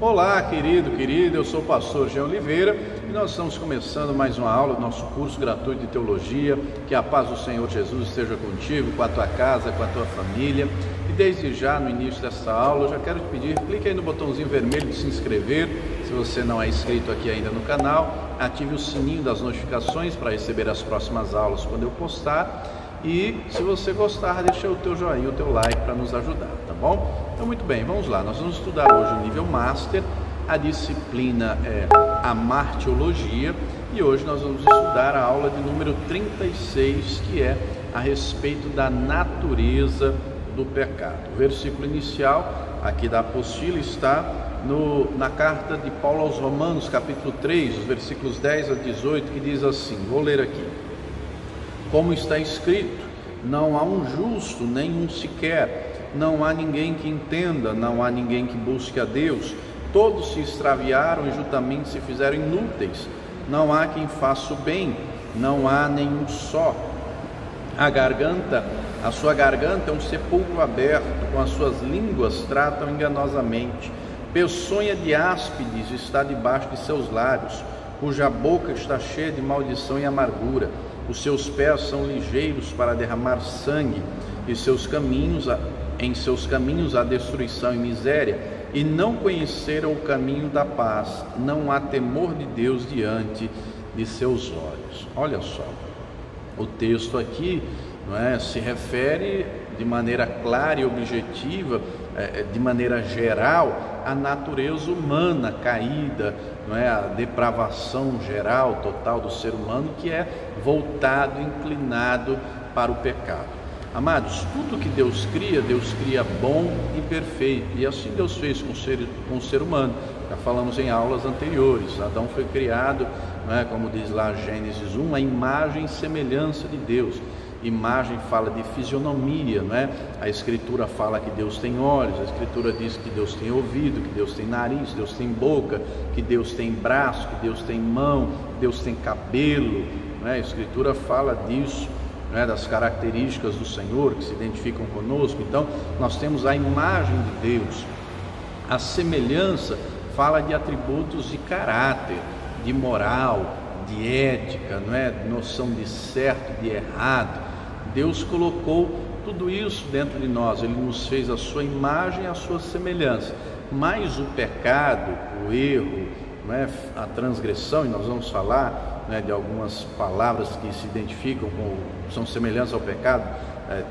Olá, querida, eu sou o pastor Jean Oliveira e nós estamos começando mais uma aula do nosso curso gratuito de teologia. Que a paz do Senhor Jesus esteja contigo, com a tua casa, com a tua família. E desde já, no início dessa aula, eu já quero te pedir, clique aí no botãozinho vermelho de se inscrever. Se você não é inscrito aqui ainda no canal, ative o sininho das notificações para receber as próximas aulas quando eu postar. E se você gostar, deixa o teu joinha, o teu like para nos ajudar, tá bom? Então, muito bem, vamos lá. Nós vamos estudar hoje o nível Master. A disciplina é a Martiologia. E hoje nós vamos estudar a aula de número 36, que é a respeito da natureza do pecado. O versículo inicial aqui da apostila está na carta de Paulo aos Romanos, capítulo 3, os versículos 10 a 18, que diz assim, vou ler aqui. Como está escrito, não há um justo, nem um sequer, não há ninguém que entenda, não há ninguém que busque a Deus, todos se extraviaram e juntamente se fizeram inúteis, não há quem faça o bem, não há nenhum só. A sua garganta é um sepulcro aberto, com as suas línguas tratam enganosamente, peçonha de áspides está debaixo de seus lábios, cuja boca está cheia de maldição e amargura. Os seus pés são ligeiros para derramar sangue, e em seus caminhos há destruição e miséria, e não conheceram o caminho da paz. Não há temor de Deus diante de seus olhos. Olha só, o texto aqui se refere de maneira clara e objetiva, de maneira geral, à natureza humana caída, a depravação geral, total do ser humano, que é voltado, inclinado para o pecado. Amados, tudo que Deus cria bom e perfeito, e assim Deus fez com o ser humano. Já falamos em aulas anteriores, Adão foi criado, como diz lá Gênesis 1, a imagem e semelhança de Deus. Imagem fala de fisionomia, A Escritura fala que Deus tem olhos, a Escritura diz que Deus tem ouvido, que Deus tem nariz, Deus tem boca, que Deus tem braço, que Deus tem mão, que Deus tem cabelo, A Escritura fala disso, das características do Senhor que se identificam conosco. Então, nós temos a imagem de Deus. A semelhança fala de atributos de caráter, de moral, de ética, noção de certo, de errado. Deus colocou tudo isso dentro de nós, Ele nos fez a sua imagem, a sua semelhança. Mas o pecado, o erro, a transgressão, e nós vamos falar de algumas palavras que se identificam são semelhanças ao pecado,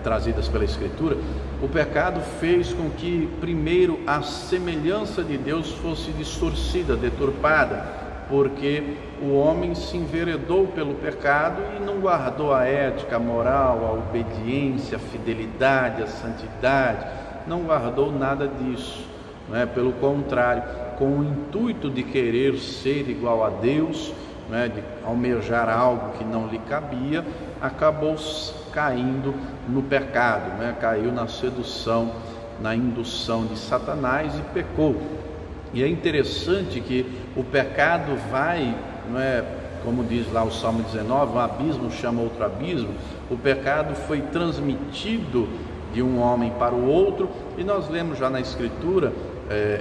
trazidas pela Escritura. O pecado fez com que primeiro a semelhança de Deus fosse distorcida, deturpada, porque o homem se enveredou pelo pecado e não guardou a ética, a moral, a obediência, a fidelidade, a santidade, não guardou nada disso, Pelo contrário, com o intuito de querer ser igual a Deus, de almejar algo que não lhe cabia, acabou caindo no pecado, caiu na sedução, na indução de Satanás e pecou. E é interessante que o pecado vai, como diz lá o Salmo 19, um abismo chama outro abismo. O pecado foi transmitido de um homem para o outro, e nós lemos já na Escritura,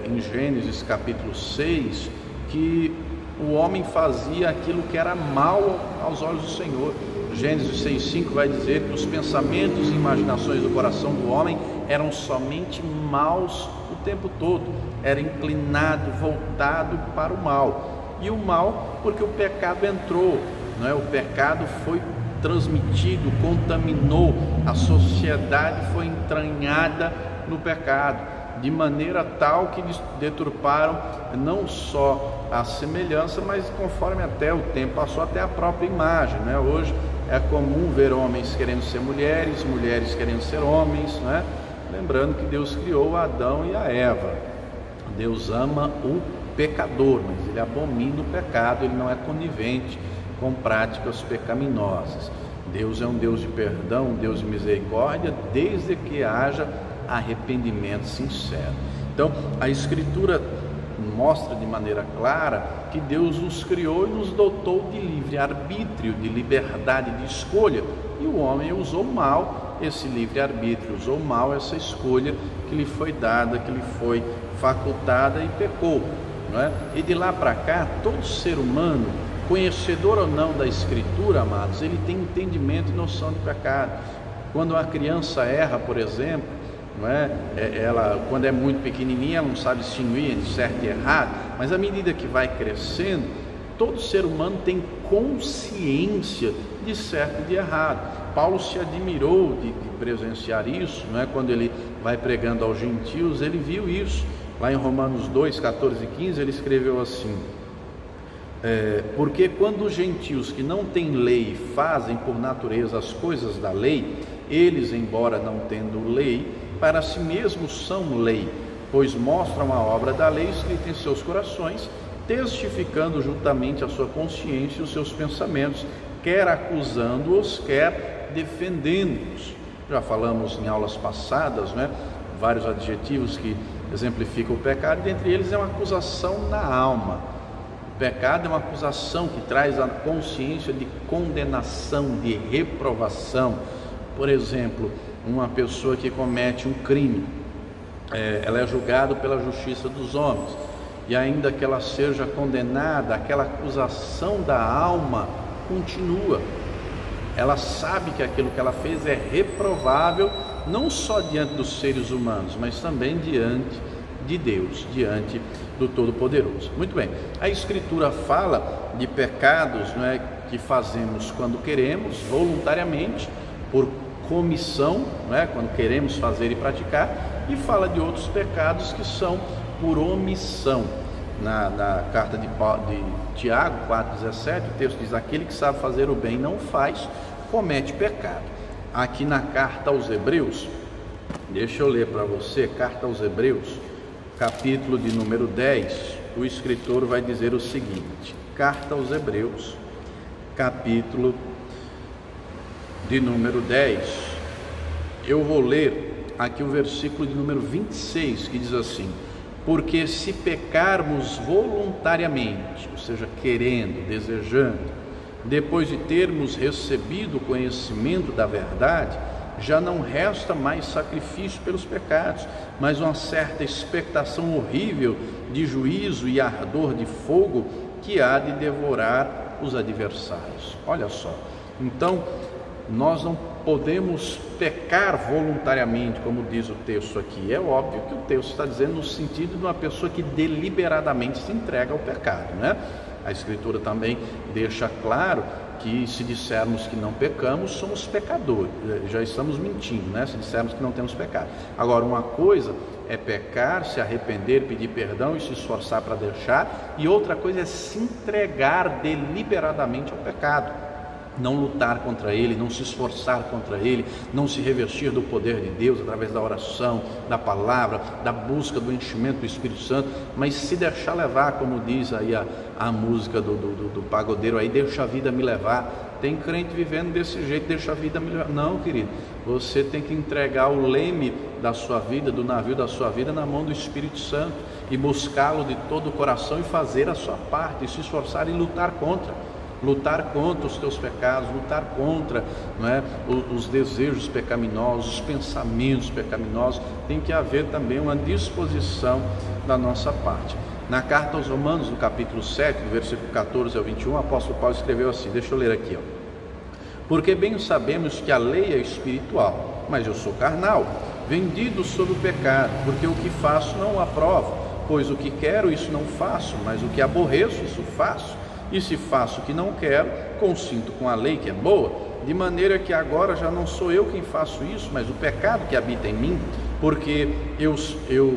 em Gênesis capítulo 6, que o homem fazia aquilo que era mal aos olhos do Senhor. Gênesis 6,5 vai dizer que os pensamentos e imaginações do coração do homem eram somente maus o tempo todo, era inclinado, voltado para o mal. E o mal porque o pecado entrou, o pecado foi transmitido, contaminou, a sociedade foi entranhada no pecado, de maneira tal que deturparam não só a semelhança, mas conforme até o tempo passou, até a própria imagem, Hoje é comum ver homens querendo ser mulheres, mulheres querendo ser homens, Lembrando que Deus criou Adão e a Eva. Deus ama o pecador, mas Ele abomina o pecado, Ele não é conivente com práticas pecaminosas. Deus é um Deus de perdão, um Deus de misericórdia, desde que haja arrependimento sincero. Então, a Escritura mostra de maneira clara que Deus nos criou e nos dotou de livre-arbítrio, de liberdade de escolha, e o homem usou mal esse livre-arbítrio, usou mal essa escolha que lhe foi dada, que lhe foi facultada e pecou, não é? E de lá para cá, todo ser humano, conhecedor ou não da Escritura, amados, ele tem entendimento e noção de pecado. Quando uma criança erra, por exemplo, não é? Ela, quando é muito pequenininha, ela não sabe distinguir entre certo e errado, mas à medida que vai crescendo, todo ser humano tem consciência de certo e de errado. Paulo se admirou de presenciar isso, não é? Quando ele vai pregando aos gentios, ele viu isso. Lá em Romanos 2, 14 e 15, ele escreveu assim: porque quando os gentios que não têm lei fazem por natureza as coisas da lei, eles, embora não tendo lei, para si mesmos são lei, pois mostram a obra da lei escrita em seus corações, testificando juntamente a sua consciência e os seus pensamentos, quer acusando-os, quer defendendo-os. Já falamos em aulas passadas, né, vários adjetivos que exemplificam o pecado, e dentre eles é uma acusação na alma. O pecado é uma acusação que traz a consciência de condenação, de reprovação. Por exemplo, uma pessoa que comete um crime, ela é julgada pela justiça dos homens, e ainda que ela seja condenada, aquela acusação da alma continua. Ela sabe que aquilo que ela fez é reprovável, não só diante dos seres humanos, mas também diante de Deus, diante do Todo-Poderoso. Muito bem, a Escritura fala de pecados, não é, que fazemos quando queremos, voluntariamente, por comissão, não é, quando queremos fazer e praticar, e fala de outros pecados que são por omissão. Na carta de Tiago 4,17, o texto diz: aquele que sabe fazer o bem e não faz, comete pecado. Aqui na carta aos Hebreus, deixa eu ler para você, carta aos Hebreus, capítulo de número 10, o escritor vai dizer o seguinte: carta aos Hebreus, capítulo de número 10, eu vou ler aqui o versículo de número 26, que diz assim: porque se pecarmos voluntariamente, ou seja, querendo, desejando, depois de termos recebido o conhecimento da verdade, já não resta mais sacrifício pelos pecados, mas uma certa expectação horrível de juízo e ardor de fogo que há de devorar os adversários. Olha só, então nós não podemos pecar voluntariamente, como diz o texto aqui. É óbvio que o texto está dizendo no sentido de uma pessoa que deliberadamente se entrega ao pecado, né? A Escritura também deixa claro que se dissermos que não pecamos, somos pecadores, já estamos mentindo, né? Se dissermos que não temos pecado. Agora, uma coisa é pecar, se arrepender, pedir perdão e se esforçar para deixar, e outra coisa é se entregar deliberadamente ao pecado. Não lutar contra ele, não se esforçar contra ele, não se revestir do poder de Deus através da oração, da palavra, da busca do enchimento do Espírito Santo, mas se deixar levar, como diz aí a música do pagodeiro aí, deixa a vida me levar. Tem crente vivendo desse jeito, deixa a vida me levar. Não, querido, você tem que entregar o leme da sua vida, do navio da sua vida, na mão do Espírito Santo e buscá-lo de todo o coração e fazer a sua parte, e se esforçar e lutar contra os teus pecados, lutar contra, não é, os desejos pecaminosos, os pensamentos pecaminosos. Tem que haver também uma disposição da nossa parte. Na carta aos Romanos, no capítulo 7, do versículo 14 ao 21, o apóstolo Paulo escreveu assim, deixa eu ler aqui, porque bem sabemos que a lei é espiritual, mas eu sou carnal, vendido sob o pecado, porque o que faço não o aprovo, pois o que quero isso não faço, mas o que aborreço isso faço. E se faço o que não quero, consinto com a lei que é boa, de maneira que agora já não sou eu quem faço isso, mas o pecado que habita em mim, porque eu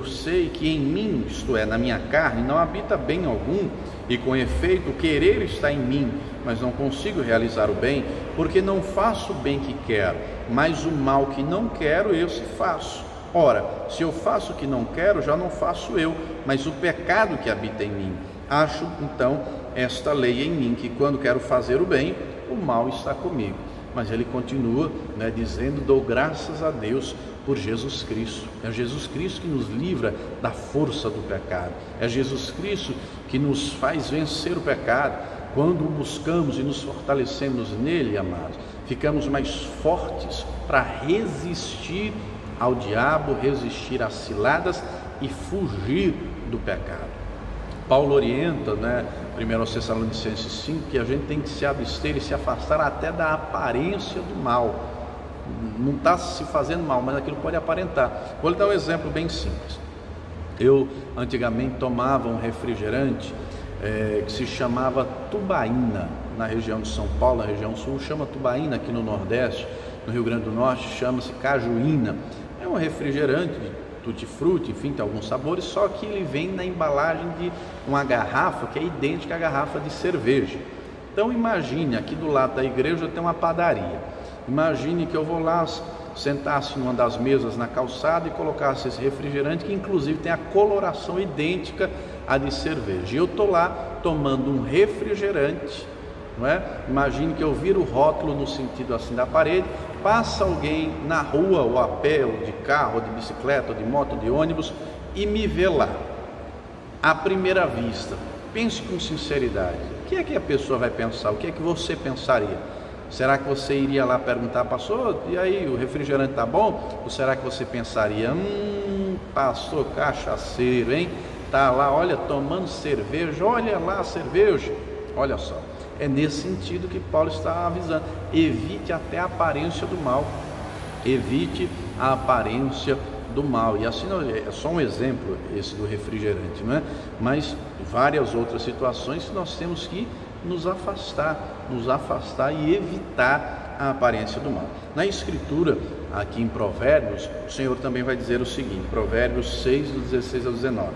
sei que em mim, isto é, na minha carne, não habita bem algum, e com efeito o querer está em mim, mas não consigo realizar o bem, porque não faço o bem que quero, mas o mal que não quero, esse faço. Ora, se eu faço o que não quero, já não faço eu, mas o pecado que habita em mim. Acho, então, esta lei em mim, que quando quero fazer o bem, o mal está comigo. Mas ele continua, né, dizendo: dou graças a Deus por Jesus Cristo. É Jesus Cristo que nos livra da força do pecado. É Jesus Cristo que nos faz vencer o pecado. Quando o buscamos e nos fortalecemos nele, amados, ficamos mais fortes para resistir ao diabo, resistir às ciladas e fugir do pecado. Paulo orienta, 1 Tessalonicenses 5, que a gente tem que se abster e se afastar até da aparência do mal. Não está se fazendo mal, mas aquilo pode aparentar. Vou lhe dar um exemplo bem simples. Eu antigamente tomava um refrigerante que se chamava tubaína, na região de São Paulo, na região sul chama tubaína, aqui no Nordeste, no Rio Grande do Norte chama-se cajuína. É um refrigerante de tutti-frutti, enfim, tem alguns sabores, só que ele vem na embalagem de uma garrafa que é idêntica à garrafa de cerveja. Então imagine, aqui do lado da igreja tem uma padaria. Imagine que eu vou lá, sentasse numa das mesas na calçada e colocasse esse refrigerante, que inclusive tem a coloração idêntica à de cerveja. E eu estou lá tomando um refrigerante, não é? Imagine que eu viro o rótulo no sentido assim da parede, passa alguém na rua, ou a pé, ou de carro, ou de bicicleta, ou de moto, ou de ônibus, e me vê lá. À primeira vista, pense com sinceridade. O que é que a pessoa vai pensar? O que é que você pensaria? Será que você iria lá perguntar, pastor, e aí, o refrigerante tá bom? Ou será que você pensaria, pastor cachaceiro, hein? Tá lá, olha, tomando cerveja, olha lá a cerveja. Olha só, é nesse sentido que Paulo está avisando. Evite até a aparência do mal. Evite a aparência do mal. E assim, é só um exemplo esse do refrigerante, não é? Mas várias outras situações que nós temos que nos afastar e evitar a aparência do mal. Na Escritura, aqui em Provérbios, o Senhor também vai dizer o seguinte, Provérbios 6, do 16 ao 19.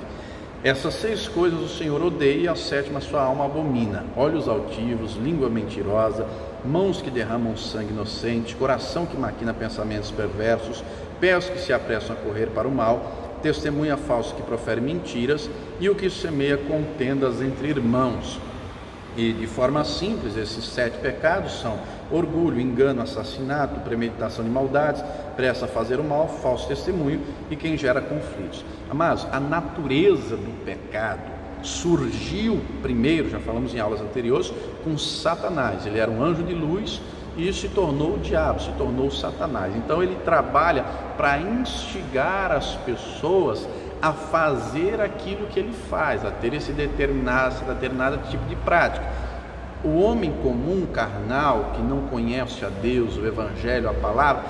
Essas 6 coisas o Senhor odeia e a 7ª sua alma abomina: olhos altivos, língua mentirosa, mãos que derramam sangue inocente, coração que maquina pensamentos perversos, pés que se apressam a correr para o mal, testemunha falsa que profere mentiras e o que semeia contendas entre irmãos. E de forma simples, esses 7 pecados são orgulho, engano, assassinato, premeditação de maldades, pressa a fazer o mal, falso testemunho e quem gera conflitos. Amados, a natureza do pecado surgiu primeiro, já falamos em aulas anteriores, com Satanás. Ele era um anjo de luz e se tornou o diabo, se tornou Satanás. Então ele trabalha para instigar as pessoas a fazer aquilo que ele faz, a ter esse determinado tipo de prática. O homem comum, carnal, que não conhece a Deus, o Evangelho, a palavra,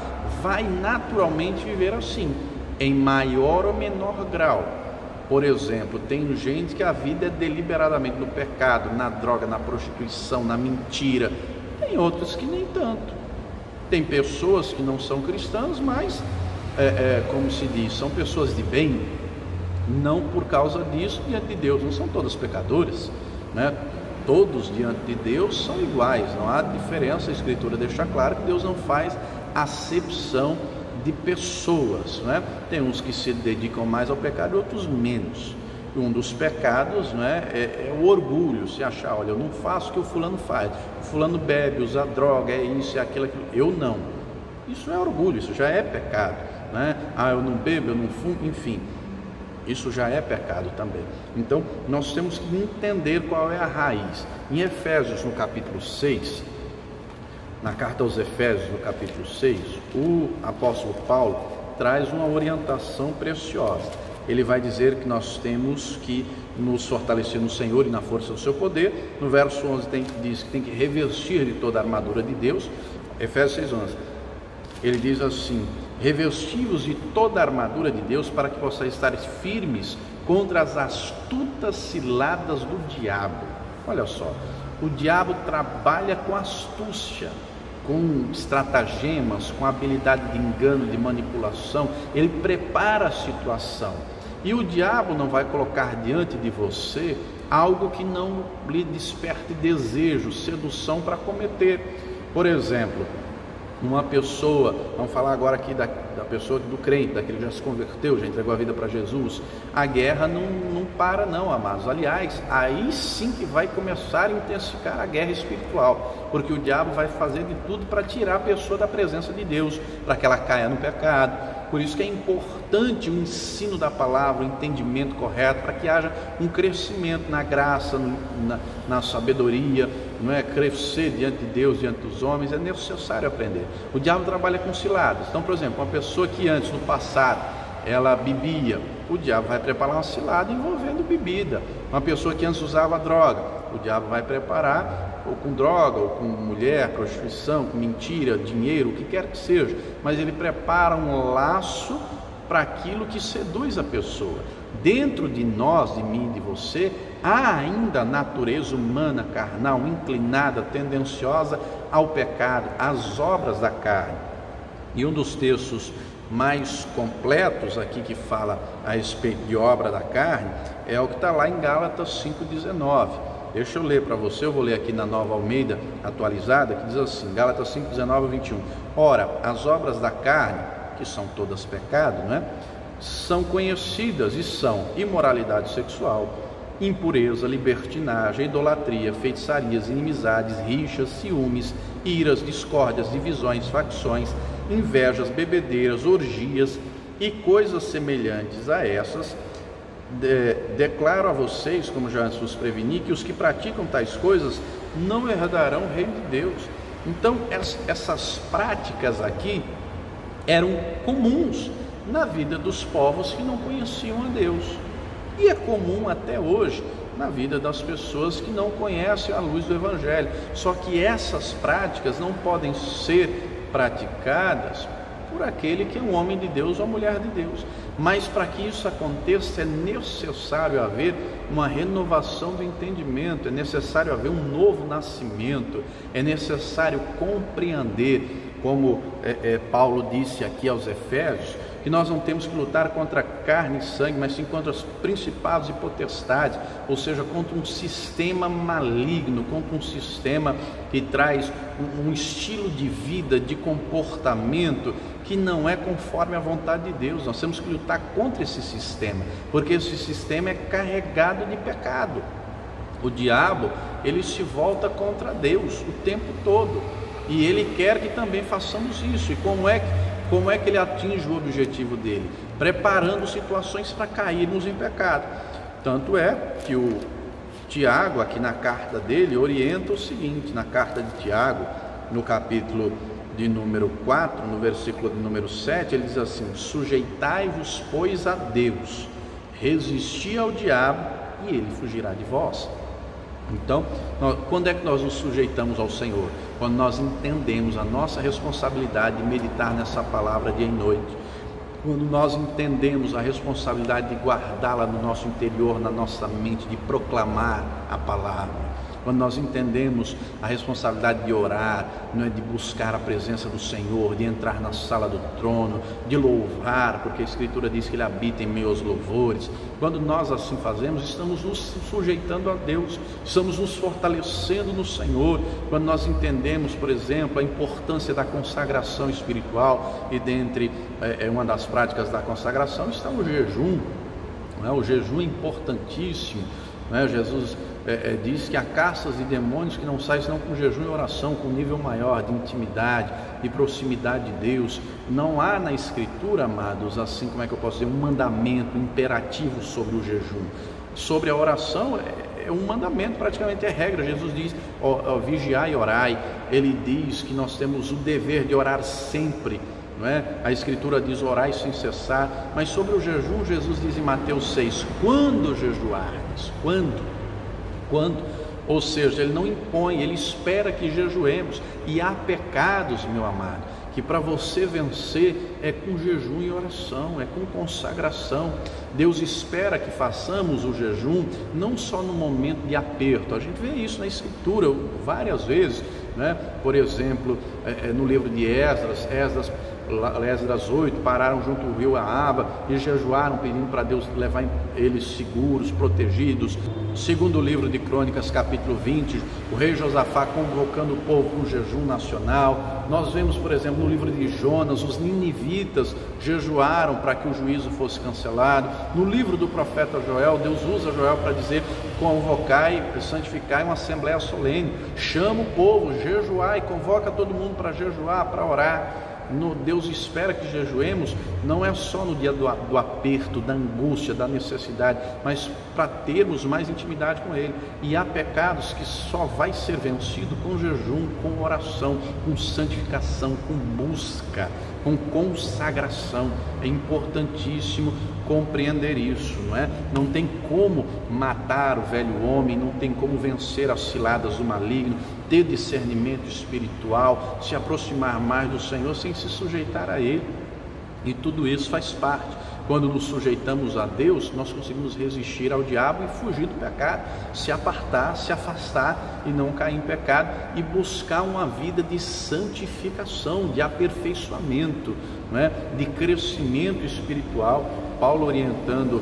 vai naturalmente viver assim, em maior ou menor grau. Por exemplo, tem gente que a vida é deliberadamente no pecado, na droga, na prostituição, na mentira. Tem outros que nem tanto. Tem pessoas que não são cristãs, mas, como se diz, são pessoas de bem. Não por causa disso, diante de Deus, não são todas pecadoras, né? Todos diante de Deus são iguais, não há diferença. A Escritura deixa claro que Deus não faz acepção de pessoas, né? Tem uns que se dedicam mais ao pecado e outros menos. Um dos pecados, né, é o orgulho, se achar, olha, eu não faço o que o fulano faz, o fulano bebe, usa droga, é isso, é aquilo, eu não. Isso é orgulho, isso já é pecado, né? Eu não bebo, eu não fumo, enfim. Isso já é pecado também. Então, nós temos que entender qual é a raiz. Em Efésios, no capítulo 6, na carta aos Efésios, no capítulo 6, o apóstolo Paulo traz uma orientação preciosa. Ele vai dizer que nós temos que nos fortalecer no Senhor e na força do seu poder. No verso 11 diz que tem que revestir de toda a armadura de Deus. Efésios 6:11. Ele diz assim: revesti-vos de toda a armadura de Deus para que possais estar firmes contra as astutas ciladas do diabo. Olha só, o diabo trabalha com astúcia, com estratagemas, com habilidade de engano, de manipulação. Ele prepara a situação e o diabo não vai colocar diante de você algo que não lhe desperte desejo, sedução para cometer. Por exemplo, uma pessoa, vamos falar agora aqui da pessoa do crente, daquele que já se converteu, já entregou a vida para Jesus. A guerra não para não, amados. Aliás, aí sim que vai começar a intensificar a guerra espiritual, porque o diabo vai fazer de tudo para tirar a pessoa da presença de Deus, para que ela caia no pecado. Por isso que é importante o ensino da palavra, o entendimento correto, para que haja um crescimento na graça, na sabedoria, não é? Crescer diante de Deus, diante dos homens, é necessário aprender. O diabo trabalha com ciladas. Então, por exemplo, uma pessoa que antes, no passado, ela bebia, o diabo vai preparar uma cilada envolvendo bebida. Uma pessoa que antes usava droga, o diabo vai preparar ou com droga, ou com mulher, prostituição, com mentira, dinheiro, o que quer que seja, mas ele prepara um laço para aquilo que seduz a pessoa. Dentro de nós, de mim, de você, há ainda a natureza humana, carnal, inclinada, tendenciosa ao pecado, às obras da carne. E um dos textos mais completos aqui que fala a respeito de obra da carne é o que está lá em Gálatas 5,19. Deixa eu ler para você, eu vou ler aqui na Nova Almeida atualizada, que diz assim, Gálatas 5,19 a 21. Ora, as obras da carne, que são todas pecado, não é? São conhecidas e são imoralidade sexual, impureza, libertinagem, idolatria, feitiçarias, inimizades, rixas, ciúmes, iras, discórdias, divisões, facções, invejas, bebedeiras, orgias e coisas semelhantes a essas. Declaro a vocês, como já antes vos preveni, que os que praticam tais coisas não herdarão o reino de Deus. Então essas práticas aqui eram comuns na vida dos povos que não conheciam a Deus, e é comum até hoje na vida das pessoas que não conhecem a luz do Evangelho. Só que essas práticas não podem ser praticadas por aquele que é um homem de Deus ou uma mulher de Deus, mas para que isso aconteça é necessário haver uma renovação do entendimento, é necessário haver um novo nascimento, é necessário compreender, como Paulo disse aqui aos Efésios, que nós não temos que lutar contra carne e sangue, mas sim contra os principados e potestades, ou seja, contra um sistema maligno, contra um sistema que traz um estilo de vida, de comportamento que não é conforme a vontade de Deus. Nós temos que lutar contra esse sistema, porque esse sistema é carregado de pecado. O diabo, ele se volta contra Deus o tempo todo, e ele quer que também façamos isso. E como é que ele atinge o objetivo dele? Preparando situações para cairmos em pecado. Tanto é que o Tiago, aqui na carta dele, orienta o seguinte, na carta de Tiago, no capítulo de número 4, no versículo de número 7, ele diz assim: sujeitai-vos, pois, a Deus, resisti ao diabo e ele fugirá de vós. Então, quando é que nós nos sujeitamos ao Senhor? Quando nós entendemos a nossa responsabilidade de meditar nessa palavra dia e noite, quando nós entendemos a responsabilidade de guardá-la no nosso interior, na nossa mente, de proclamar a palavra, quando nós entendemos a responsabilidade de orar, não é, de buscar a presença do Senhor, de entrar na sala do trono, de louvar, porque a Escritura diz que Ele habita em meio aos louvores. Quando nós assim fazemos, estamos nos sujeitando a Deus, estamos nos fortalecendo no Senhor. Quando nós entendemos, por exemplo, a importância da consagração espiritual, e dentre uma das práticas da consagração está o jejum, não é? O jejum é importantíssimo, não é? Jesus diz que há caças de demônios que não saem senão com jejum e oração, com um nível maior de intimidade, de proximidade de Deus. Não há na Escritura, amados, assim, como é que eu posso dizer, um mandamento imperativo sobre o jejum. Sobre a oração é um mandamento, praticamente é regra. Jesus diz, vigiai e orai. Ele diz que nós temos o dever de orar sempre, não é? A Escritura diz, orai sem cessar. Mas sobre o jejum, Jesus diz em Mateus 6, quando jejuardes, quando? Ou seja, ele não impõe, ele espera que jejuemos. E há pecados, meu amado, que para você vencer é com jejum e oração, é com consagração. Deus espera que façamos o jejum não só no momento de aperto. A gente vê isso na Escritura várias vezes, né? Por exemplo, no livro de Esdras 8, pararam junto ao rio Ahava e jejuaram, pedindo para Deus levar eles seguros, protegidos. Segundo o livro de Crônicas, capítulo 20, o rei Josafá convocando o povo para um jejum nacional. Nós vemos, por exemplo, no livro de Jonas, os ninivitas jejuaram para que o juízo fosse cancelado. No livro do profeta Joel, Deus usa Joel para dizer, convocai, santificai uma assembleia solene, chama o povo, jejuai, convoca todo mundo para jejuar, para orar. Deus espera que jejuemos não é só no dia do aperto, da angústia, da necessidade, mas para termos mais intimidade com Ele. E há pecados que só vai ser vencido com jejum, com oração, com santificação, com busca, com consagração. É importantíssimo compreender isso, não é? Não tem como matar o velho homem, não tem como vencer as ciladas do maligno, ter discernimento espiritual, se aproximar mais do Senhor sem se sujeitar a Ele. E tudo isso faz parte. Quando nos sujeitamos a Deus, nós conseguimos resistir ao diabo e fugir do pecado, se apartar, se afastar e não cair em pecado, e buscar uma vida de santificação, de aperfeiçoamento, não é? De crescimento espiritual. Paulo, orientando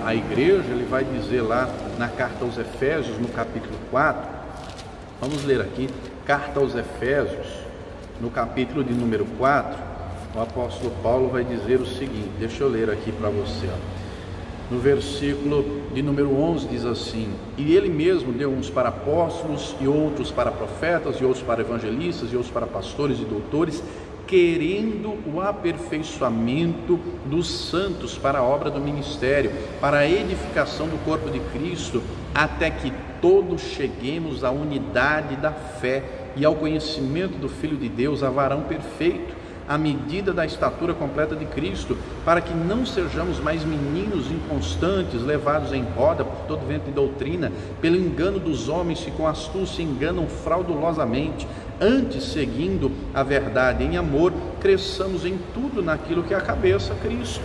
a igreja, ele vai dizer lá na carta aos Efésios, no capítulo 4, vamos ler aqui, carta aos Efésios, no capítulo de número 4, o apóstolo Paulo vai dizer o seguinte, deixa eu ler aqui para você, no versículo de número 11 diz assim: e ele mesmo deu uns para apóstolos, e outros para profetas, e outros para evangelistas, e outros para pastores e doutores, querendo o aperfeiçoamento dos santos para a obra do ministério, para a edificação do corpo de Cristo, até que todos cheguemos à unidade da fé e ao conhecimento do Filho de Deus, a varão perfeito, à medida da estatura completa de Cristo, para que não sejamos mais meninos inconstantes, levados em roda por todo vento de doutrina, pelo engano dos homens que com astúcia enganam fraudulosamente. Antes, seguindo a verdade em amor, cresçamos em tudo naquilo que é a cabeça, Cristo.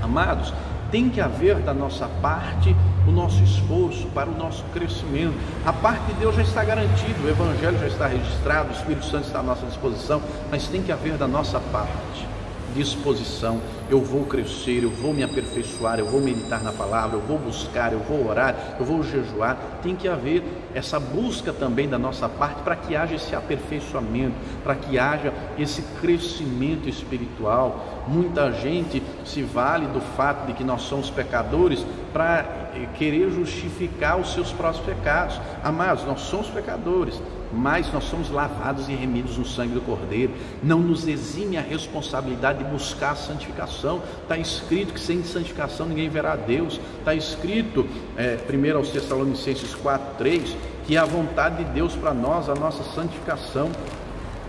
Amados, tem que haver da nossa parte o nosso esforço para o nosso crescimento. A parte de Deus já está garantida, o Evangelho já está registrado, o Espírito Santo está à nossa disposição, mas tem que haver da nossa parte disposição. Eu vou crescer, eu vou me aperfeiçoar, eu vou meditar na palavra, eu vou buscar, eu vou orar, eu vou jejuar. Tem que haver essa busca também da nossa parte para que haja esse aperfeiçoamento, para que haja esse crescimento espiritual. Muita gente se vale do fato de que nós somos pecadores para querer justificar os seus próprios pecados. Amados, nós somos pecadores, mas nós somos lavados e remidos no sangue do Cordeiro. Não nos exime a responsabilidade de buscar a santificação. Está escrito que sem santificação ninguém verá a Deus. Está escrito, 1 aos Tessalonicenses 4:3, que é a vontade de Deus para nós, a nossa santificação.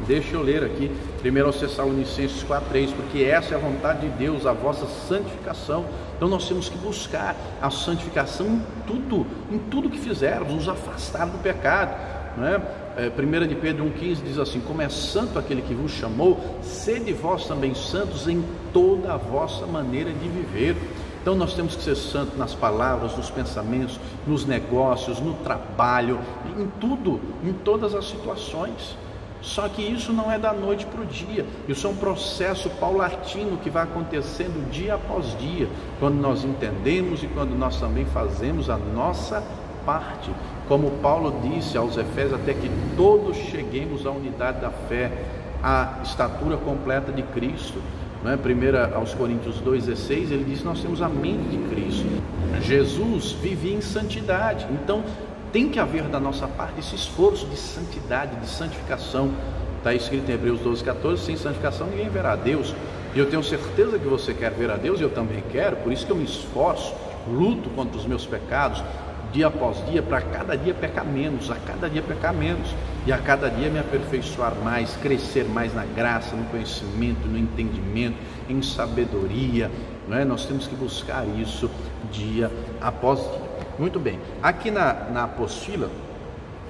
Deixa eu ler aqui, 1 aos Tessalonicenses 4:3, porque essa é a vontade de Deus, a vossa santificação. Então nós temos que buscar a santificação em tudo que fizermos, nos afastar do pecado, não é? 1 de Pedro 1,15 diz assim: como é santo aquele que vos chamou, sede vós também santos em toda a vossa maneira de viver. Então nós temos que ser santos nas palavras, nos pensamentos, nos negócios, no trabalho, em tudo, em todas as situações. Só que isso não é da noite para o dia, isso é um processo paulatino que vai acontecendo dia após dia, quando nós entendemos e quando nós também fazemos a nossa parte. Como Paulo disse aos Efésios, até que todos cheguemos à unidade da fé, à estatura completa de Cristo. Não é? 1 aos Coríntios 2,16, ele diz: nós temos a mente de Cristo. Jesus vivia em santidade, então tem que haver da nossa parte esse esforço de santidade, de santificação. Está escrito em Hebreus 12,14, sem santificação ninguém verá a Deus. E eu tenho certeza que você quer ver a Deus, e eu também quero, por isso que eu me esforço, luto contra os meus pecados, dia após dia, para cada dia pecar menos, a cada dia pecar menos, e a cada dia me aperfeiçoar mais, crescer mais na graça, no conhecimento, no entendimento, em sabedoria, não é? Nós temos que buscar isso dia após dia. Muito bem, aqui na apostila,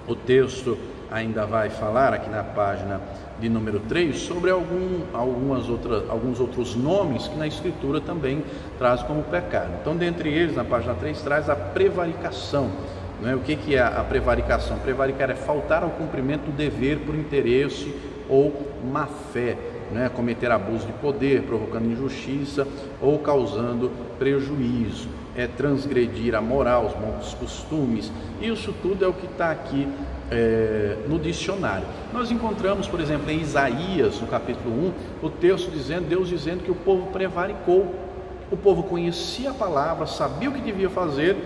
o texto ainda vai falar, aqui na página de número 3, sobre alguns outros nomes que na Escritura também traz como pecado. Então, dentre eles, na página 3, traz a prevaricação. Não é? O que é a prevaricação? Prevaricar é faltar ao cumprimento do dever por interesse ou má fé, não é? Cometer abuso de poder, provocando injustiça ou causando prejuízo. É transgredir a moral, os bons costumes. Isso tudo é o que está aqui no dicionário. Nós encontramos, por exemplo, em Isaías, no capítulo 1, o texto dizendo, Deus dizendo que o povo prevaricou. O povo conhecia a palavra, sabia o que devia fazer,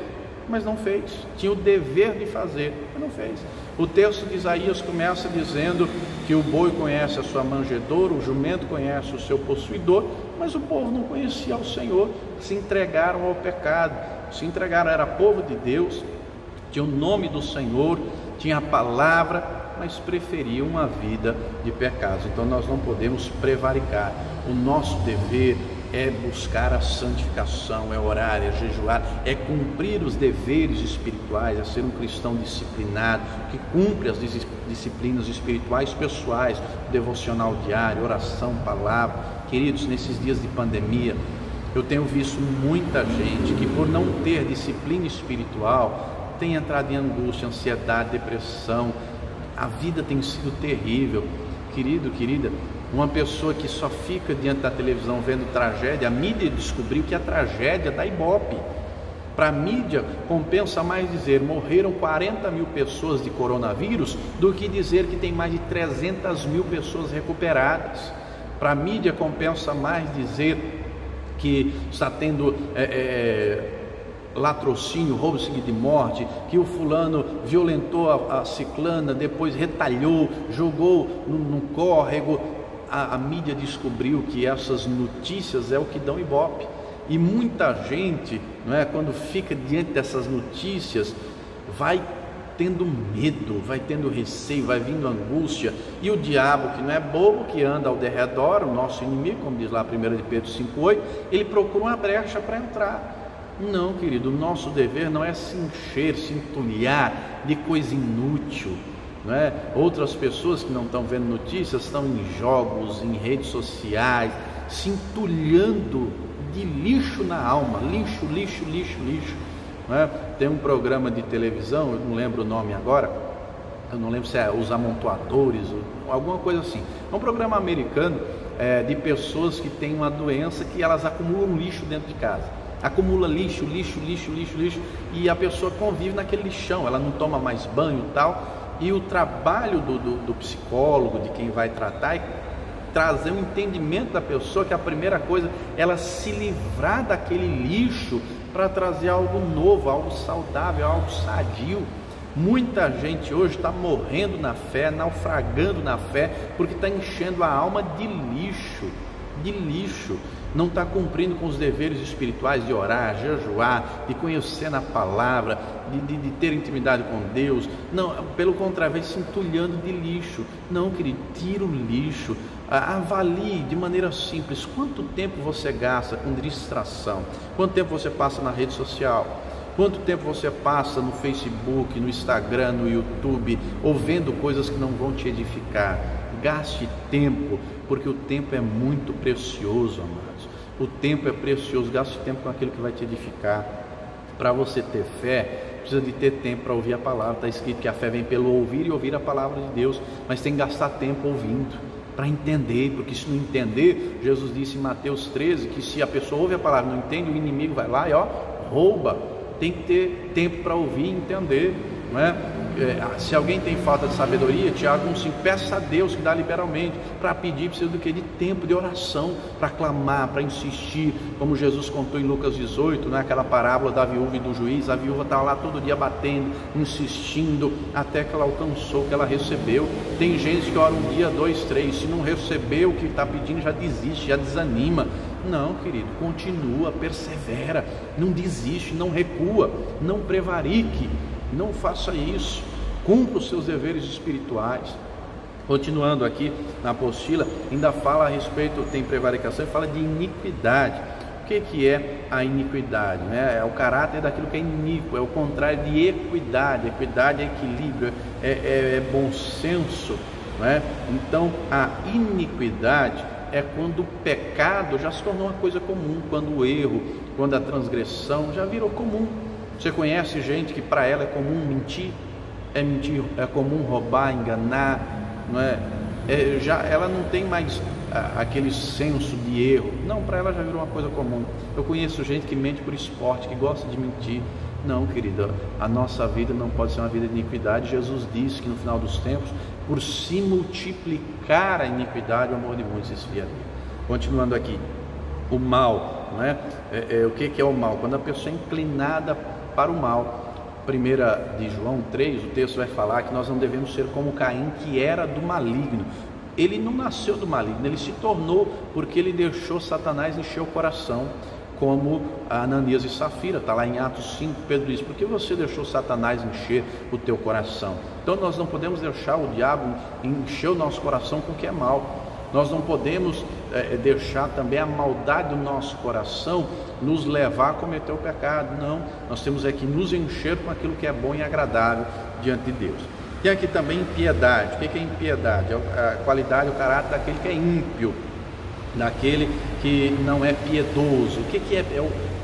mas não fez. Tinha o dever de fazer, mas não fez. O texto de Isaías começa dizendo que o boi conhece a sua manjedoura, o jumento conhece o seu possuidor, mas o povo não conhecia o Senhor, se entregaram ao pecado, se entregaram, era povo de Deus, tinha o nome do Senhor, tinha a palavra, mas preferiam uma vida de pecados. Então nós não podemos prevaricar. O nosso dever, é buscar a santificação, é orar, é jejuar, é cumprir os deveres espirituais, é ser um cristão disciplinado, que cumpre as disciplinas espirituais pessoais, devocional diário, oração, palavra. Queridos, nesses dias de pandemia, eu tenho visto muita gente que, por não ter disciplina espiritual, tem entrado em angústia, ansiedade, depressão. A vida tem sido terrível. Querido, querida, uma pessoa que só fica diante da televisão vendo tragédia, a mídia descobriu que a tragédia dá ibope. Para a mídia, compensa mais dizer morreram 40 mil pessoas de coronavírus do que dizer que tem mais de 300 mil pessoas recuperadas. Para a mídia, compensa mais dizer que está tendo latrocínio, roubo seguido de morte, que o fulano violentou a ciclana, depois retalhou, jogou no córrego. A mídia descobriu que essas notícias é o que dão ibope. E muita gente, não é, quando fica diante dessas notícias, vai tendo medo, vai tendo receio, vai vindo angústia. E o diabo, que não é bobo, que anda ao derredor, o nosso inimigo, como diz lá 1 de Pedro 5,8, ele procura uma brecha para entrar. Não, querido, o nosso dever não é se encher, se entulhar de coisa inútil. Não é? Outras pessoas que não estão vendo notícias estão em jogos, em redes sociais, se entulhando de lixo na alma, lixo. Não é? Tem um programa de televisão, eu não lembro o nome agora, eu não lembro se é Os Amontoadores, ou alguma coisa assim. É um programa americano de pessoas que têm uma doença que elas acumulam lixo dentro de casa. Acumula lixo, e a pessoa convive naquele lixão, ela não toma mais banho e tal. E o trabalho do psicólogo, de quem vai tratar, é trazer um entendimento da pessoa, que a primeira coisa, ela se livrar daquele lixo para trazer algo novo, algo saudável, algo sadio. Muita gente hoje está morrendo na fé, naufragando na fé, porque está enchendo a alma de lixo, não está cumprindo com os deveres espirituais de orar, jejuar, de conhecer na palavra, de ter intimidade com Deus. Não, pelo contrário, vai se entulhando de lixo. Não, querido, tira o lixo. Avalie de maneira simples quanto tempo você gasta com distração, quanto tempo você passa na rede social, quanto tempo você passa no Facebook, no Instagram, no YouTube, ou vendo coisas que não vão te edificar. Gaste tempo, porque o tempo é muito precioso, amados. O tempo é precioso, gaste tempo com aquilo que vai te edificar. Para você ter fé, precisa de ter tempo para ouvir a palavra. Está escrito que a fé vem pelo ouvir e ouvir a palavra de Deus, mas tem que gastar tempo ouvindo, para entender, porque se não entender, Jesus disse em Mateus 13, que se a pessoa ouve a palavra e não entende, o inimigo vai lá e rouba. Tem que ter tempo para ouvir e entender, não é? Se alguém tem falta de sabedoria, Tiago 1,5, peça a Deus que dá liberalmente. Para pedir precisa do que? De tempo de oração, para clamar, para insistir, como Jesus contou em Lucas 18, né? Aquela parábola da viúva e do juiz. A viúva estava lá todo dia batendo, insistindo, até que ela alcançou o que ela recebeu. Tem gente que ora um dia, 2, 3, se não recebeu o que está pedindo, já desiste, já desanima. Não, querido, continua, persevera, não desiste, não recua, não prevarique. Não faça isso, cumpra os seus deveres espirituais. Continuando aqui na apostila, ainda fala a respeito, tem prevaricação e fala de iniquidade. O que é a iniquidade? É o caráter daquilo que é iníquo, é o contrário de equidade. Equidade é equilíbrio, é bom senso, não é? Então a iniquidade é quando o pecado já se tornou uma coisa comum, quando o erro, quando a transgressão já virou comum. Você conhece gente que para ela é comum mentir, é comum roubar, enganar, não é? Ela não tem mais aquele senso de erro. Não, para ela já virou uma coisa comum. Eu conheço gente que mente por esporte, que gosta de mentir. Não, querida, a nossa vida não pode ser uma vida de iniquidade. Jesus disse que no final dos tempos, por se multiplicar a iniquidade, o amor de muitos se esfriaria. Continuando aqui, o mal, não é? O que é o mal? Quando a pessoa é inclinada para o mal. 1 de João 3, o texto vai falar que nós não devemos ser como Caim, que era do maligno. Ele não nasceu do maligno, ele se tornou porque ele deixou Satanás encher o coração, como Ananias e Safira, está lá em Atos 5, Pedro diz, por que você deixou Satanás encher o teu coração? Então nós não podemos deixar o diabo encher o nosso coração com o que é mal. Nós não podemos deixar também a maldade do nosso coração nos levar a cometer o pecado. Não, nós temos que nos encher com aquilo que é bom e agradável diante de Deus. Tem aqui também impiedade. O que é impiedade? É a qualidade, o caráter daquele que é ímpio, daquele que não é piedoso. O que é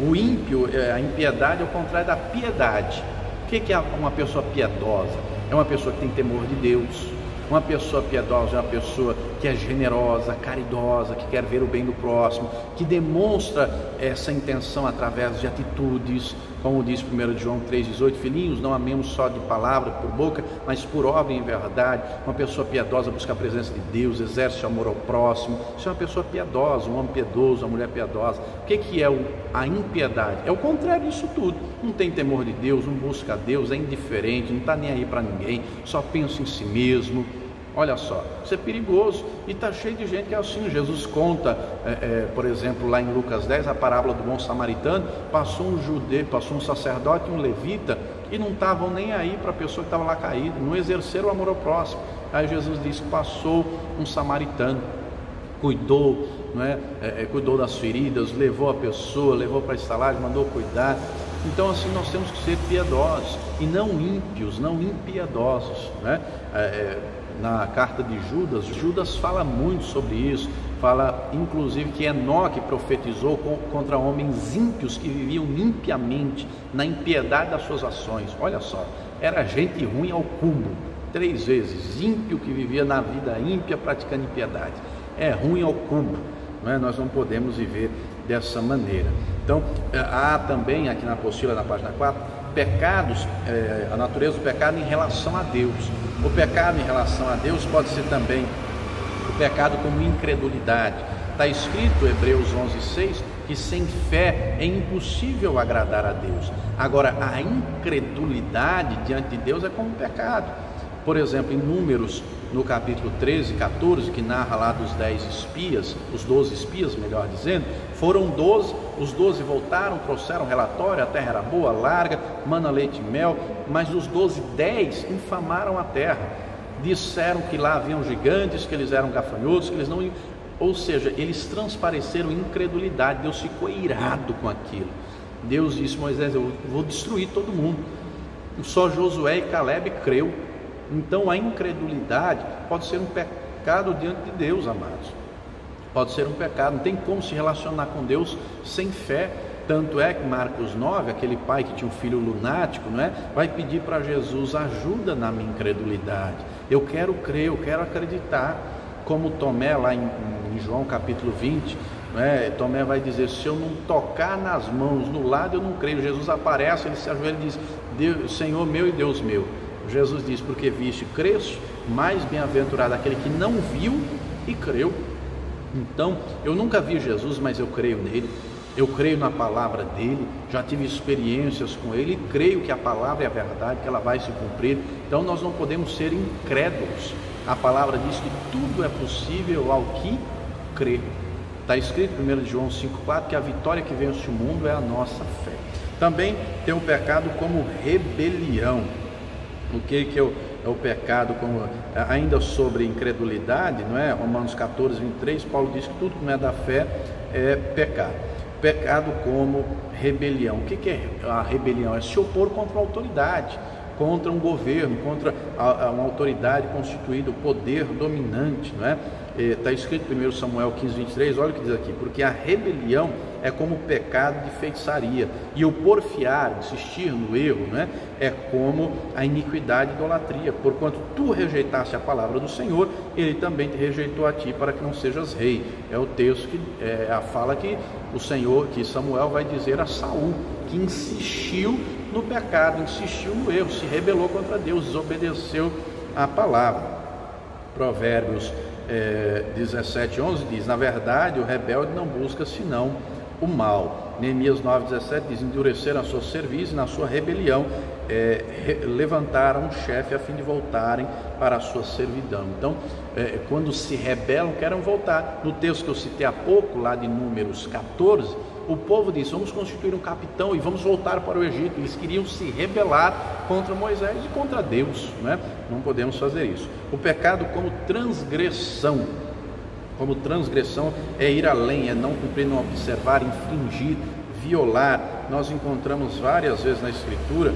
o ímpio? A impiedade é o contrário da piedade. O que é uma pessoa piedosa? É uma pessoa que tem temor de Deus. Uma pessoa piedosa é uma pessoa que é generosa, caridosa, que quer ver o bem do próximo, que demonstra essa intenção através de atitudes, como diz 1 João 3,18, filhinhos, não amemos só de palavra, por boca, mas por obra e em verdade. Uma pessoa piedosa busca a presença de Deus, exerce amor ao próximo. Isso é uma pessoa piedosa, um homem piedoso, uma mulher piedosa. O que é a impiedade? É o contrário disso tudo. Não tem temor de Deus, não busca a Deus, é indiferente, não está nem aí para ninguém, só pensa em si mesmo. Olha só, isso é perigoso e está cheio de gente que é assim. Jesus conta, por exemplo, lá em Lucas 10, a parábola do bom samaritano. Passou um judeu, passou um sacerdote e um levita e não estavam nem aí para a pessoa que estava lá caída, não exerceram o amor ao próximo. Aí Jesus disse que passou um samaritano, cuidou, cuidou das feridas, levou a pessoa, levou para a estalagem, mandou cuidar. Então assim nós temos que ser piedosos e não ímpios, não impiedosos, Na carta de Judas fala muito sobre isso, fala inclusive que Enoque profetizou contra homens ímpios que viviam impiamente, na impiedade das suas ações. Olha só, era gente ruim ao cubo, 3 vezes, ímpio que vivia na vida ímpia praticando impiedade, é ruim ao cubo, nós não podemos viver dessa maneira. Então há também aqui na apostila, na página 4, pecados, a natureza do pecado em relação a Deus. O pecado em relação a Deus pode ser também o pecado como incredulidade. Está escrito, Hebreus 11:6, que sem fé é impossível agradar a Deus. Agora, a incredulidade diante de Deus é como pecado. Por exemplo, em Números, no capítulo 13, 14, que narra lá dos 10 espias, os 12 espias, melhor dizendo, foram 12, os 12 voltaram, trouxeram relatório, a terra era boa, larga, mana, leite e mel, mas os 12, 10 infamaram a terra, disseram que lá haviam gigantes, que eles eram gafanhotos, que eles não... Ou seja, eles transpareceram incredulidade. Deus ficou irado com aquilo. Deus disse: Moisés, eu vou destruir todo mundo. Só Josué e Caleb creu. Então a incredulidade pode ser um pecado diante de Deus, amados. Pode ser um pecado, não tem como se relacionar com Deus sem fé. Tanto é que Marcos 9, aquele pai que tinha um filho lunático, vai pedir para Jesus: ajuda na minha incredulidade, eu quero crer, eu quero acreditar. Como Tomé lá em João capítulo 20, Tomé vai dizer: se eu não tocar nas mãos, no lado, eu não creio. Jesus aparece, ele se ajoelha e diz: Senhor meu e Deus meu. Jesus diz: porque viste, creste, mais bem-aventurado aquele que não viu e creu. Então, eu nunca vi Jesus, mas eu creio nele, eu creio na palavra dele, já tive experiências com ele, e creio que a palavra é a verdade, que ela vai se cumprir. Então nós não podemos ser incrédulos. A palavra diz que tudo é possível ao que crê. Está escrito em 1 João 5,4 que a vitória que vence o mundo é a nossa fé. Também tem o pecado como rebelião. O que é o pecado, ainda sobre incredulidade, Romanos 14, 23, Paulo diz que tudo que não é da fé é pecado. Pecado como rebelião. O que é a rebelião? É se opor contra a autoridade, contra um governo, contra uma autoridade constituída, o poder dominante, Está escrito em 1 Samuel 15, 23, olha o que diz aqui: porque a rebelião é como o pecado de feitiçaria, e o porfiar, insistir no erro, é como a iniquidade e idolatria. Porquanto tu rejeitaste a palavra do Senhor, ele também te rejeitou a ti, para que não sejas rei. É o texto, a fala que o Senhor, que Samuel vai dizer a Saul, que insistiu no pecado, insistiu no erro, se rebelou contra Deus, desobedeceu a palavra. Provérbios 17:11 diz: na verdade o rebelde não busca senão o mal. Neemias 9:17 diz: endureceram a sua cerviz e na sua rebelião levantaram um chefe a fim de voltarem para a sua servidão. Então, quando se rebelam, querem voltar. No texto que eu citei há pouco, lá de Números 14, o povo disse: vamos constituir um capitão e vamos voltar para o Egito. Eles queriam se rebelar contra Moisés e contra Deus, Não podemos fazer isso. O pecado como transgressão. Como transgressão é ir além, é não cumprir, não observar, infringir, violar. Nós encontramos várias vezes na Escritura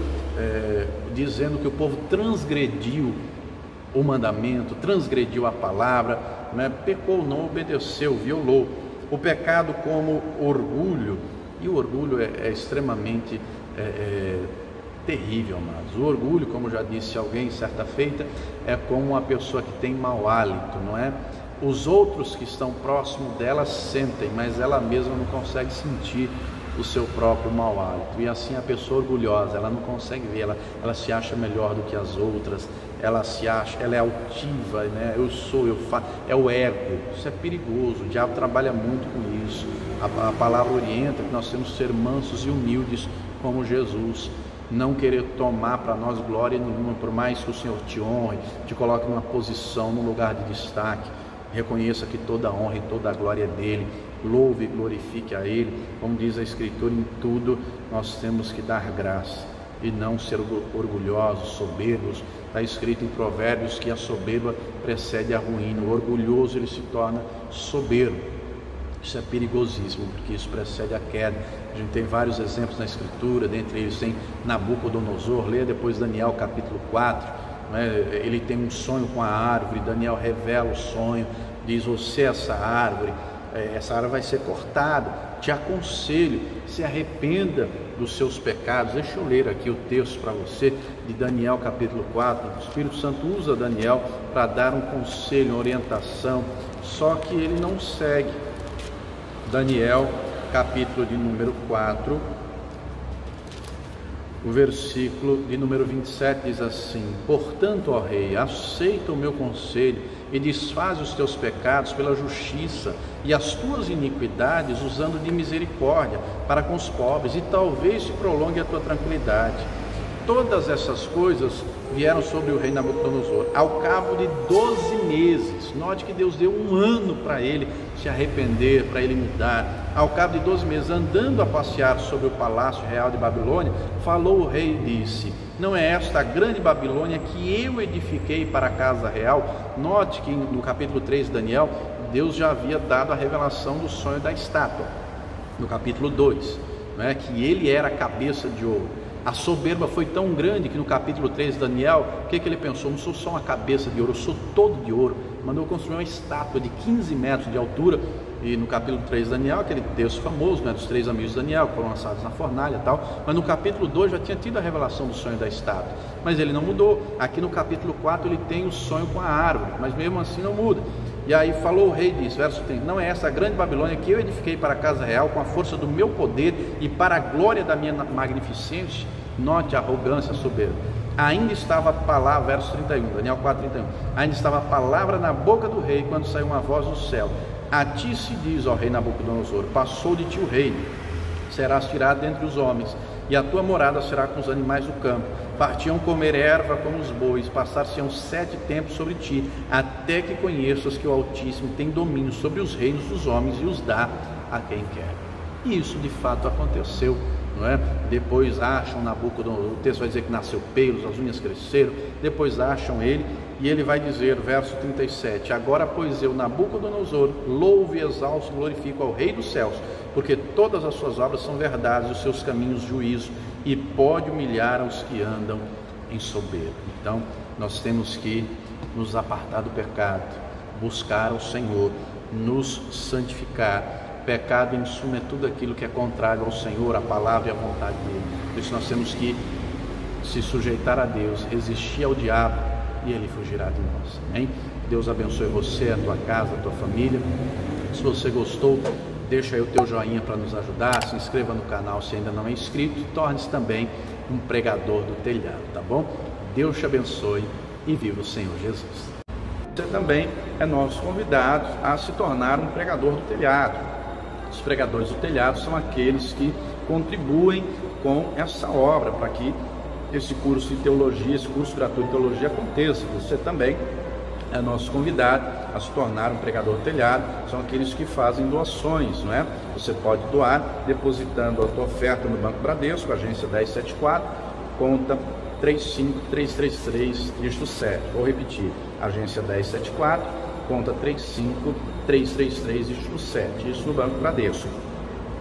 dizendo que o povo transgrediu o mandamento, transgrediu a palavra, né? Pecou, não obedeceu, violou. O pecado como orgulho, e o orgulho é extremamente terrível, amados. O orgulho, como já disse alguém certa feita, é como uma pessoa que tem mau hálito, não é? Os outros que estão próximo dela sentem, mas ela mesma não consegue sentir o seu próprio mau hálito. E assim a pessoa orgulhosa, ela não consegue ver, ela se acha melhor do que as outras, ela se acha, ela é altiva, né? Eu faço, é o ego. Isso é perigoso, o diabo trabalha muito com isso. A palavra orienta que nós temos que ser mansos e humildes como Jesus, não querer tomar para nós glória nenhuma, por mais que o Senhor te honre, te coloque numa posição, num lugar de destaque. Reconheça que toda a honra e toda a glória é dele, louve e glorifique a ele. Como diz a Escritura, em tudo nós temos que dar graça e não ser orgulhosos, soberbos. Está escrito em Provérbios que a soberba precede a ruína, o orgulhoso ele se torna soberbo. Isso é perigosíssimo, porque isso precede a queda. A gente tem vários exemplos na Escritura, dentre eles tem Nabucodonosor, leia depois Daniel capítulo 4, ele tem um sonho com a árvore, Daniel revela o sonho, diz: você essa árvore vai ser cortada, te aconselho, se arrependa dos seus pecados. Deixa eu ler aqui o texto para você, de Daniel capítulo 4, o Espírito Santo usa Daniel para dar um conselho, uma orientação, só que ele não segue. Daniel capítulo de número 4, o versículo de número 27 diz assim: portanto, ó rei, aceita o meu conselho e desfaz os teus pecados pela justiça e as tuas iniquidades usando de misericórdia para com os pobres, e talvez se prolongue a tua tranquilidade. Todas essas coisas vieram sobre o rei Nabucodonosor ao cabo de 12 meses. Note que Deus deu um ano para ele se arrepender, para ele mudar. Ao cabo de 12 meses, andando a passear sobre o palácio real de Babilônia, falou o rei e disse: não é esta a grande Babilônia que eu edifiquei para a casa real? Note que no capítulo 3 de Daniel, Deus já havia dado a revelação do sonho da estátua. No capítulo 2, que ele era a cabeça de ouro. A soberba foi tão grande que no capítulo 3 de Daniel, o que ele pensou? Não sou só uma cabeça de ouro, eu sou todo de ouro. Mandou construir uma estátua de 15 metros de altura. E no capítulo 3 de Daniel, aquele texto famoso, dos 3 amigos de Daniel, que foram lançados na fornalha e tal. Mas no capítulo 2 já tinha tido a revelação do sonho da estátua. Mas ele não mudou. Aqui no capítulo 4 ele tem o sonho com a árvore, mas mesmo assim não muda. E aí falou o rei, diz, verso 30, não é essa a grande Babilônia que eu edifiquei para a casa real com a força do meu poder e para a glória da minha magnificência? Note a arrogância soberba. Ainda estava a palavra, verso 31, Daniel 4, 31, ainda estava a palavra na boca do rei quando saiu uma voz do céu: a ti se diz, ó rei Nabucodonosor, passou de ti o reino, serás tirado dentre os homens, e a tua morada será com os animais do campo. Partiam comer erva como os bois, passar-se-ão 7 tempos sobre ti, até que conheças que o Altíssimo tem domínio sobre os reinos dos homens e os dá a quem quer. E isso de fato aconteceu, não é? Depois acham Nabucodonosor, o texto vai dizer que nasceu pelos, as unhas cresceram, depois acham ele, e ele vai dizer, verso 37, agora pois eu, Nabucodonosor, louvo e exalto, glorifico ao Rei dos céus, porque todas as suas obras são verdades, os seus caminhos juízo, e pode humilhar aos que andam em soberba. Então nós temos que nos apartar do pecado, buscar ao Senhor, nos santificar. Pecado em suma é tudo aquilo que é contrário ao Senhor, à palavra e à vontade dele. Por isso nós temos que se sujeitar a Deus, resistir ao diabo, e ele fugirá de nós. Amém? Deus abençoe você, a tua casa, a tua família. Se você gostou, deixa aí o teu joinha para nos ajudar, se inscreva no canal se ainda não é inscrito e torne-se também um pregador do telhado, tá bom? Deus te abençoe e viva o Senhor Jesus. Você também é nosso convidado a se tornar um pregador do telhado. Os pregadores do telhado são aqueles que contribuem com essa obra, para que esse curso de teologia, esse curso gratuito de teologia aconteça. Você também é nosso convidado a se tornar um pregador do telhado. São aqueles que fazem doações, não é? Você pode doar depositando a tua oferta no Banco Bradesco, agência 1074, conta 35333, dígito 7. Vou repetir, agência 1074, conta 35333, dígito 7, isso no Banco Bradesco.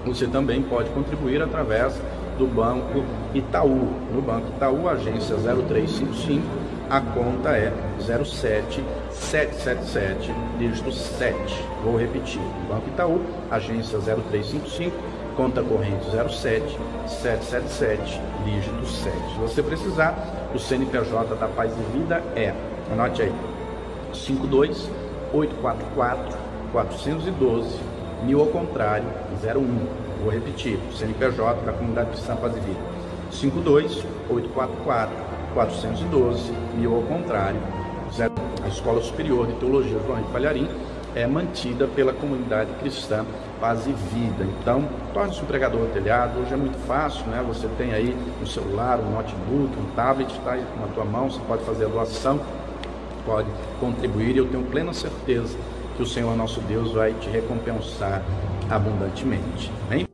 Você também pode contribuir através do Banco Itaú. No Banco Itaú, agência 0355, a conta é 07777, dígito 7. Vou repetir, Banco Itaú, agência 0355, conta corrente 07777, dígito 7. Se você precisar, o CNPJ da Paz e Vida é, anote aí, 52844-412, 1000 ao contrário, 01. Vou repetir, o CNPJ da Comunidade Cristã Paz e Vida, 52844-412, 1000 ao contrário, 01. A Escola Superior de Teologia João Henrique Palharim é mantida pela Comunidade Cristã Paz e Vida. Então, torne-se um pregador do telhado. Hoje é muito fácil, né? Você tem aí um celular, um notebook, um tablet, está aí na tua mão, você pode fazer a doação, pode contribuir, e eu tenho plena certeza que o Senhor nosso Deus vai te recompensar abundantemente. Amém?